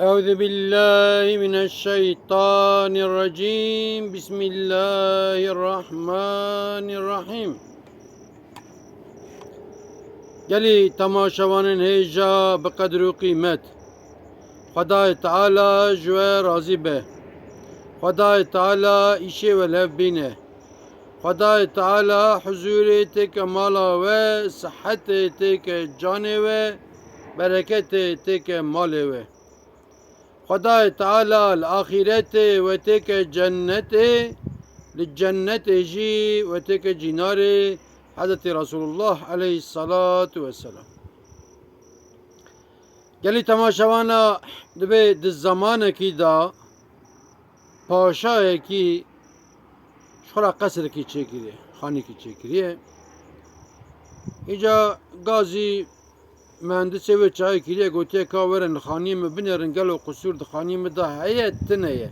أعوذ بالله من الشيطان الرجيم بسم الله الرحمن الرحيم گلی تماشاوان هیجا بقدر و قیمت خدای تعالی جوه راضی به خدای تعالی ایشه و لف بینه خدای تعالی حضور تک مالا و صحت تک جان و برکت تک مال و خدای تعالی الآخرت و تک جنت للجنة جي وتك جناري حضرت رسول الله عليه الصلاة والسلام گلی تماشاوانا دبی دز زمان کی دا پاشای کی شخرا قصر کی چکریه خانی کی چکریه ایجا گازی مهندسی و چای کریه گوتیه کاورن خانی بنرن گلو قصور خانی دا هیت تنیه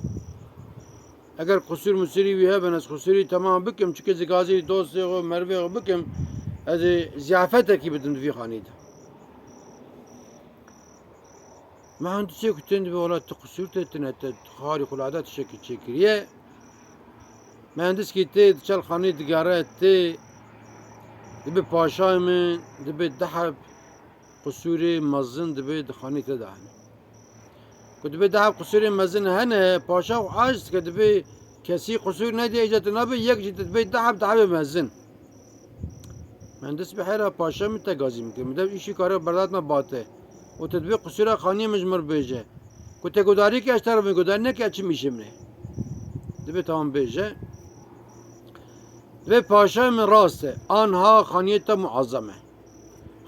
اگر قصور مسری وی هبن از قصوری تمام بکم چکه زگازی دوست و مروی بکم از زیافت کی بدن فی خانید مهندسی کتند به ولات قصور تتنه خارق العاده شکی چکریه مهندس کی تی چل خانی دگاره تی دبی پاشای من دبی دحب قصوری مزن دبی دخانی تدهنه که دبی دحب قصوری مزن هنه پاشا و عاجز که دبی کسی قصور ندی ایجاد نبی یک جد دبی دحب مزن مهندس بحیره پاشا می تگازی میکنه میده ایشی کاره برداد ما باته و تدبی قصور خانی مجمر بیجه که تگوداری که اشتر می گوداری نه که اچی میشه منه دبی تمام بیجه دبی پاشا من راسته آنها خانیت معظمه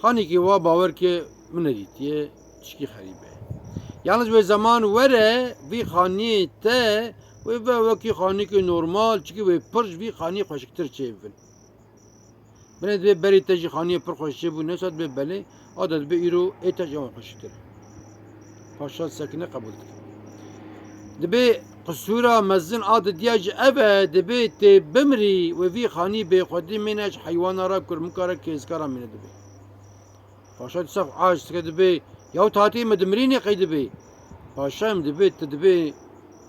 خانی که وا باور که من دیتیه چکی خریبه یalnız به زمان وره وی خانی ته و وکی خانی که نورمال چکی وی پرش وی خانی خوشکتر چه بین بنید به بری تجی خانی پر خوشی بو نسات به بله عادت به ایرو ایتج اون خوشکتر پاشا سکنه قبول کرد دبی قصورا مزن عادت دیاج اوه دبی تی بمری و وی خانی به خودی منش حیوان را کرم کاره کیزکارا منه دبی پاشا تصف عاج سکه دبی یا تاتی مدمرینی قید بی پاشام دبی تدبی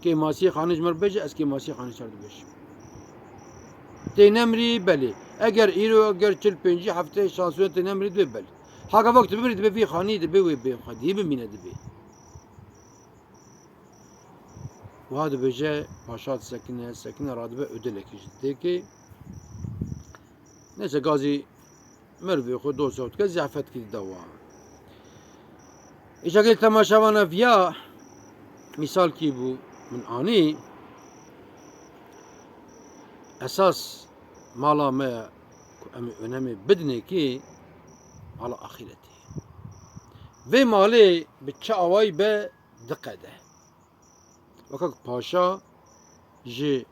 که ماسی خانج مر بجه از که ماسی خانج سر دبیش تنمری بله اگر ایرو اگر چل پنجی هفته شانسون تنمری دبی بله حالا وقت ببری دبی وی خانی دبی و بی خودی بمینه دبی و هذا بجه پاشا سکنه رادبه ödele کشیده که neyse gazi مروی خود دو صوت که زعفت کی دوا ایشا گل تماشاوانا ویا مثال کی بو من آنی اساس مالا ما önemi بدنه کی على آخرته و مالی به چه آوای به دقده وکاک پاشا جی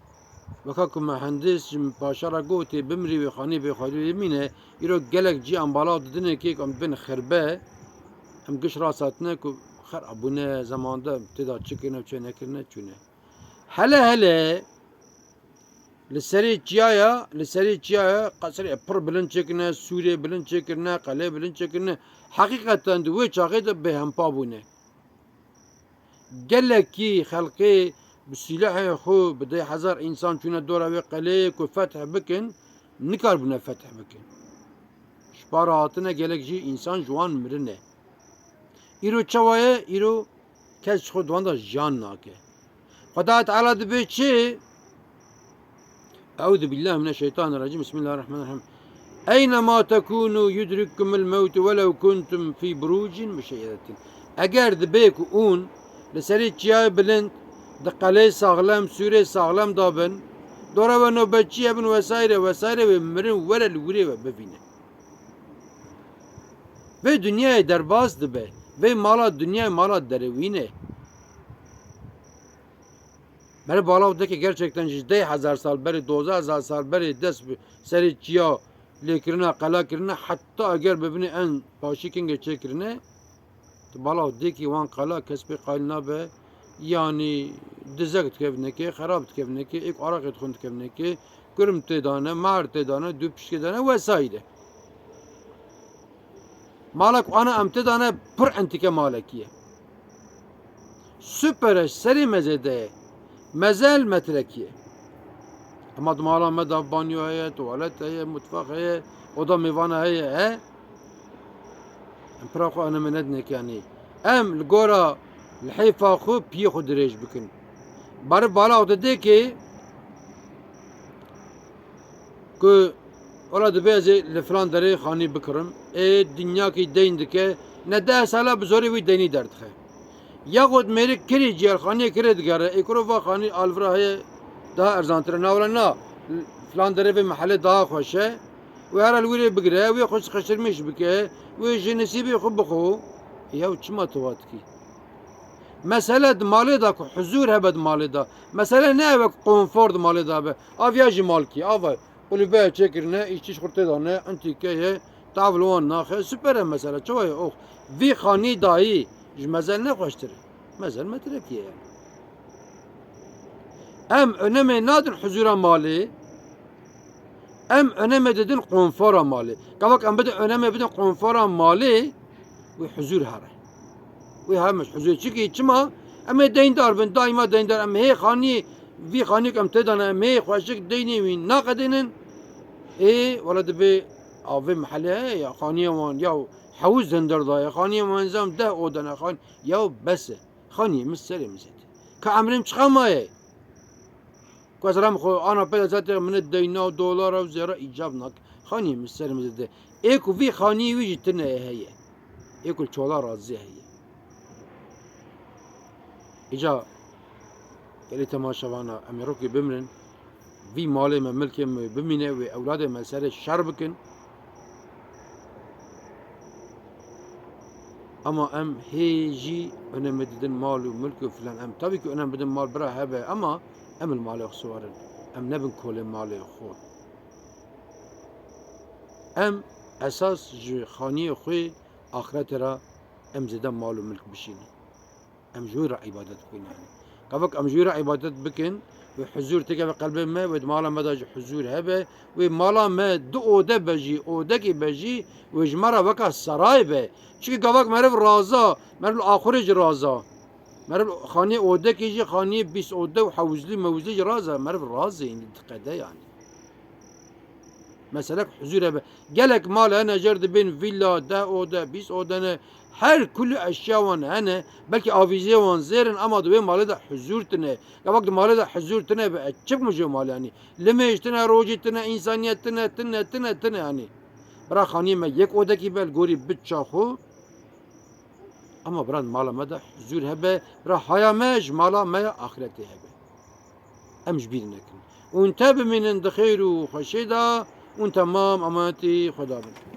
وکاک مهندس جی پاشا را گوتی بمری و خانی به خانی بمینه ایرو گلک جی انبالا ددنه که کم بین خربه هم گش راساتنه که خر ابونه زمانده ابتدا چکنه و چه نکرنه چونه هله لسری چیایا قصر پر بلند چکنه سوریه بلند چکنه قلعه بلند چکنه حقیقتا دوی چاقه ده به هم پابونه گلکی خلقی بسلاح خو بده هزار انسان چونه دوره و قلعه که فتح بکن نکار بونه فتح بکن شپاراتنه گلک جی انسان جوان مرنه ایرو چوایه ایرو کس خود وانده جان ناکه خدا تعالی دبی چی أعوذ بالله من الشيطان الرجيم بسم الله الرحمن الرحيم أينما تكونوا يدرككم الموت ولو كنتم في بروج مشيدة أجر دبيك اون لسري چياي بلند دقالي ساغلام سوري ساغلام دابن دورا و نوبتچي ابن وسائر ومرن ولا الوري ببينه ve dünyaya derbaz dibe ve mala dünya mala derevine beri bağlavdaki gerçekten ciddi hazar sal beri 2000 sal beri dest seri çiya lekirine qala kirine hatta eğer bebini en paşikin geçekirine bağlavdaki wan qala kesbi qalina be yani dizek tkevne ki xarab tkevne ki ek arak etkun tkevne ki gürüm tedane mar tedane düpşke dane vesaire مالك وانا امتدانه پر انتكه مالكيه süper seri mezede mezel metrekiye. Ama mala meda banyo heye, tuvalet heye, mutfak heye, oda mivana heye he. Em pira xwe aneme nednek yani. Em li gora lheyfa xwe piyê xwe dirêj bikin. Barê bala xwe dide ki ku ola dibe ez ê li filan derê xanî bikirim. Dinyakî deyn dike. Ne 10 sala bi zorê wî deynî derdixe. Yaxud mêrik kirî ciyerxaneyê kirê digere. Êkurova xanî alvira heye daha erzantir e. Navran na filan derê vê mehele daha xweş e. Wê herel wîrê bigire, wê xwe xeşirmiş bike, wê ji nesîbê xwe bixwe. Yaw çima tu wat dikî? Mesele di malê da ku huzûr hebe di malê da. Mesele ne hebe ku konfor di malê da be. Aviya jî malkî. Ava kulübe çekirine, işçi şkurtê dane, entîkeye, tavlwan naxe. Süper e mesele. Çawa ye oh. Vî xanî dayî ji mezel ne xweştir e. Mezel metrekiye yani. Em önemê nadin huzûra malê. Em önemê didin konfora malê. Kavak em bidin önemê bidin konfora malê wê huzûr here. Wê hemiş huzûr çikî çima em ê deyndar bin daîma deyndar em hê xanî vî xanîk em tê dane em hê xweşik deynê wî naqedînin wala dibe avê mehele heye ya xaniya wan ya hewûz zindir daye xaniya wan zam 10 odane xan ya bes e xaniyê min serê min zêde. Ka emrêm çıxamaye. Kazram xo ana pê zaten min deyna dolara û zêra îcab nak. Xaniyê min serê min zêde. Ê ku vî xanî wî jî tune heye. Ê ku çola razî heye. İca gelê temaşevana em ê rokê bimirin. Vî malê me milkê me bimîne wê ewladê me serê şer bikin. Ama em hê jî önemê didin mal û milk û filan. Em tabii ki önem bidin mal bira hebe ama em li malê xwe warin. Em nebin kolê malê xwe. Em esas ji xaniyê xwe axiretê ra em zêde mal û milk bişînin. Em ji wê re îbadet bikin yani. Kavak em ji wê re îbadet bikin wê huzûr tike ve qelbê me wê di mala me da jî huzûr hebe wê mala me du ode be jî odekê be jî wê ji me re weka seray be. Çünkü kavak meriv raza, meriv axurê jî raza. Meriv xanî odekê jî xanî 20 ode û hewzlî mewzlî jî raza. Meriv razê diqede yani. Meselek huzûr hebe. Gelek mal hene jer dibin villa 10 ode 20 odene her kulü eşya wan hene belki avîzê wan zêrin ama di wê malê de huzûr tune. Kavak di malê de huzûr tune be çık mı ji mal yani. Limêj tune, rojî tune, însaniyet tune yani. Bira xanî me yek odekî bel gorî biça xwe ama biran mala me de huzûr hebe. Bira haya me ji mala me axiretê hebe. Em ji bîr nekin. Ûn te bimînin di xêr û xweşê da ûn temam emanetî Xweda bin.